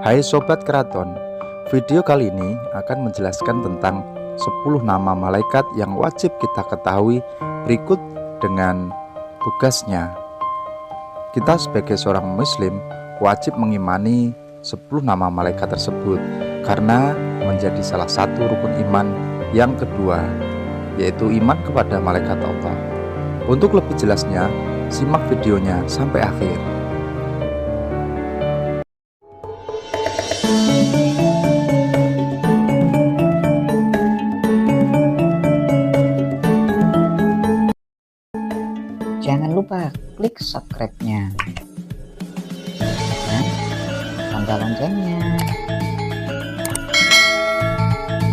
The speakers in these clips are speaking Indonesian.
Hai Sobat Keraton, video kali ini akan menjelaskan tentang 10 nama malaikat yang wajib kita ketahui berikut dengan tugasnya. Kita sebagai seorang muslim wajib mengimani 10 nama malaikat tersebut karena menjadi salah satu rukun iman yang kedua, yaitu iman kepada malaikat Allah. Untuk lebih jelasnya, simak videonya sampai akhir. Jangan lupa klik subscribe-nya dan tanda loncengnya.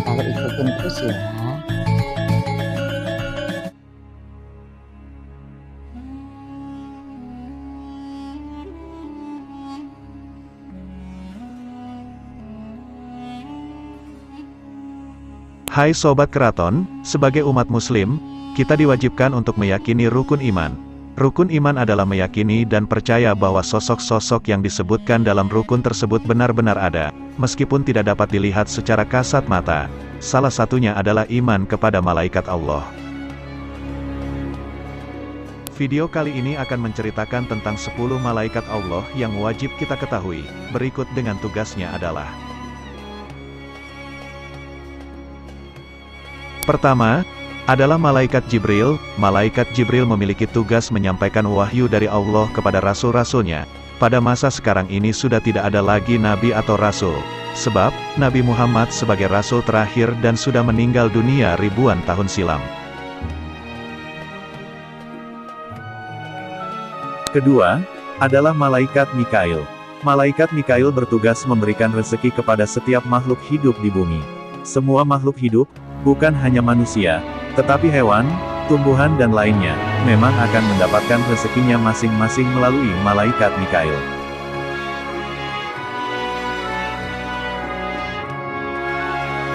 Kalau ikutin terus ya. Hai Sobat Keraton, sebagai umat muslim, kita diwajibkan untuk meyakini rukun iman. Rukun iman adalah meyakini dan percaya bahwa sosok-sosok yang disebutkan dalam rukun tersebut benar-benar ada, meskipun tidak dapat dilihat secara kasat mata. Salah satunya adalah iman kepada malaikat Allah. Video kali ini akan menceritakan tentang 10 malaikat Allah yang wajib kita ketahui. Berikut dengan tugasnya adalah: pertama, adalah Malaikat Jibril. Malaikat Jibril memiliki tugas menyampaikan wahyu dari Allah kepada rasul-rasulnya. Pada masa sekarang ini sudah tidak ada lagi nabi atau rasul, sebab Nabi Muhammad sebagai rasul terakhir dan sudah meninggal dunia ribuan tahun silam. Kedua, adalah Malaikat Mikail. Malaikat Mikail bertugas memberikan rezeki kepada setiap makhluk hidup di bumi. Semua makhluk hidup, bukan hanya manusia, tetapi hewan, tumbuhan dan lainnya, memang akan mendapatkan rezekinya masing-masing melalui Malaikat Mikail.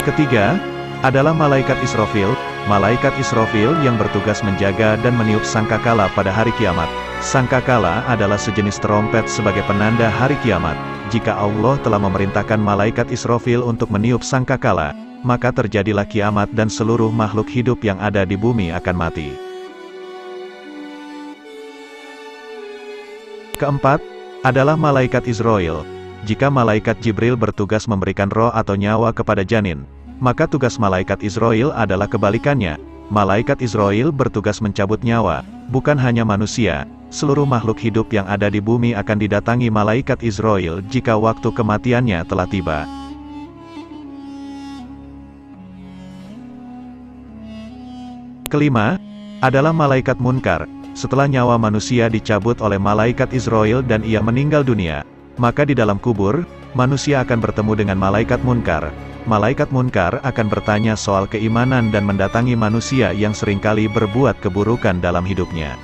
Ketiga, adalah Malaikat Israfil. Malaikat Israfil yang bertugas menjaga dan meniup sangkakala pada hari kiamat. Sangkakala adalah sejenis trompet sebagai penanda hari kiamat. Jika Allah telah memerintahkan Malaikat Israfil untuk meniup sangkakala, maka terjadilah kiamat dan seluruh makhluk hidup yang ada di bumi akan mati. Keempat, adalah Malaikat Israel. Jika Malaikat Jibril bertugas memberikan roh atau nyawa kepada janin, maka tugas Malaikat Israel adalah kebalikannya. Malaikat Israel bertugas mencabut nyawa, bukan hanya manusia, seluruh makhluk hidup yang ada di bumi akan didatangi Malaikat Israel jika waktu kematiannya telah tiba. Kelima, adalah Malaikat Munkar. Setelah nyawa manusia dicabut oleh Malaikat Israel dan ia meninggal dunia, maka di dalam kubur, manusia akan bertemu dengan Malaikat Munkar. Malaikat Munkar akan bertanya soal keimanan dan mendatangi manusia yang seringkali berbuat keburukan dalam hidupnya.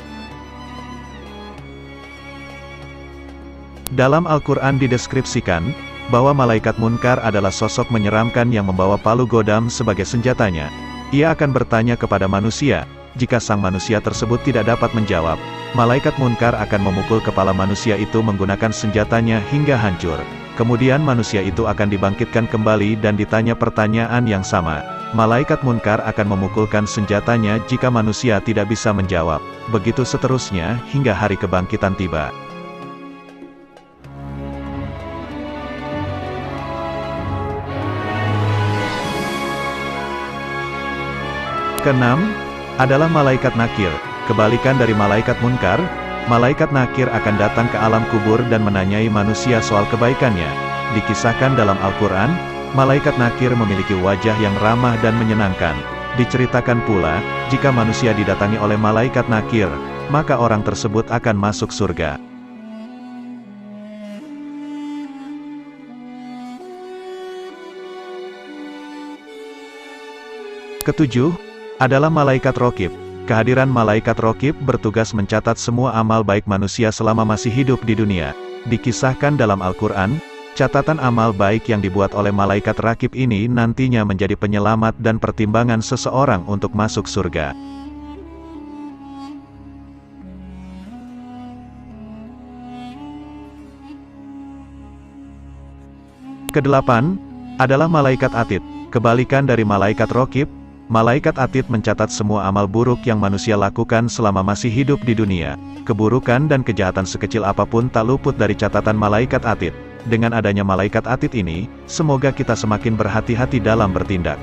Dalam Al-Quran dideskripsikan, bahwa Malaikat Munkar adalah sosok menyeramkan yang membawa palu godam sebagai senjatanya. Ia akan bertanya kepada manusia. Jika sang manusia tersebut tidak dapat menjawab, Malaikat Munkar akan memukul kepala manusia itu menggunakan senjatanya hingga hancur. Kemudian manusia itu akan dibangkitkan kembali dan ditanya pertanyaan yang sama. Malaikat Munkar akan memukulkan senjatanya jika manusia tidak bisa menjawab. Begitu seterusnya hingga hari kebangkitan tiba. Keenam, adalah Malaikat Nakir. Kebalikan dari Malaikat Munkar, Malaikat Nakir akan datang ke alam kubur dan menanyai manusia soal kebaikannya. Dikisahkan dalam Al-Quran, Malaikat Nakir memiliki wajah yang ramah dan menyenangkan. Diceritakan pula, jika manusia didatangi oleh Malaikat Nakir, maka orang tersebut akan masuk surga. Ketujuh, adalah Malaikat Rokib. Kehadiran Malaikat Rokib bertugas mencatat semua amal baik manusia selama masih hidup di dunia. Dikisahkan dalam Al-Quran, catatan amal baik yang dibuat oleh Malaikat Rakib ini nantinya menjadi penyelamat dan pertimbangan seseorang untuk masuk surga. Kedelapan adalah malaikat Atid. Kebalikan dari malaikat Raqib, malaikat Atid mencatat semua amal buruk yang manusia lakukan selama masih hidup di dunia. Keburukan dan kejahatan sekecil apapun tak luput dari catatan malaikat Atid. Dengan adanya malaikat Atid ini, semoga kita semakin berhati-hati dalam bertindak.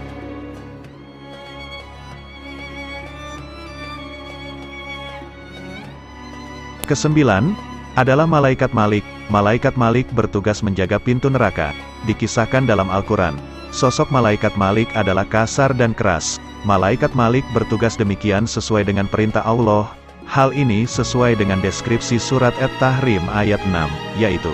Kesembilan adalah malaikat Malik. Malaikat Malik bertugas menjaga pintu neraka. Dikisahkan dalam Al-Quran, sosok malaikat Malik adalah kasar dan keras. Malaikat Malik bertugas demikian sesuai dengan perintah Allah. Hal ini sesuai dengan deskripsi surat At-Tahrim ayat 6, yaitu: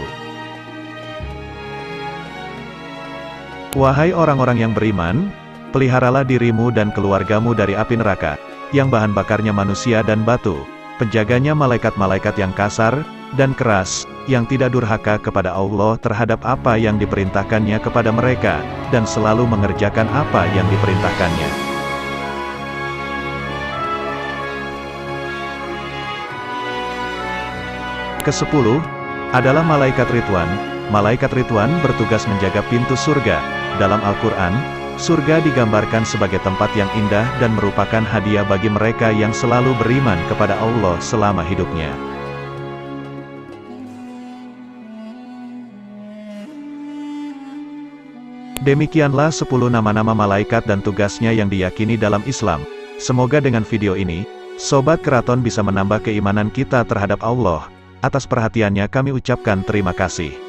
Wahai orang-orang yang beriman, peliharalah dirimu dan keluargamu dari api neraka, yang bahan bakarnya manusia dan batu. Penjaganya malaikat-malaikat yang kasar dan keras, yang tidak durhaka kepada Allah terhadap apa yang diperintahkannya kepada mereka, dan selalu mengerjakan apa yang diperintahkannya. Kesepuluh adalah malaikat Ridwan. Malaikat Ridwan bertugas menjaga pintu surga. Dalam Al-Quran, surga digambarkan sebagai tempat yang indah dan merupakan hadiah bagi mereka yang selalu beriman kepada Allah selama hidupnya. Demikianlah 10 nama-nama malaikat dan tugasnya yang diyakini dalam Islam. Semoga dengan video ini, Sobat Keraton bisa menambah keimanan kita terhadap Allah. Atas perhatiannya kami ucapkan terima kasih.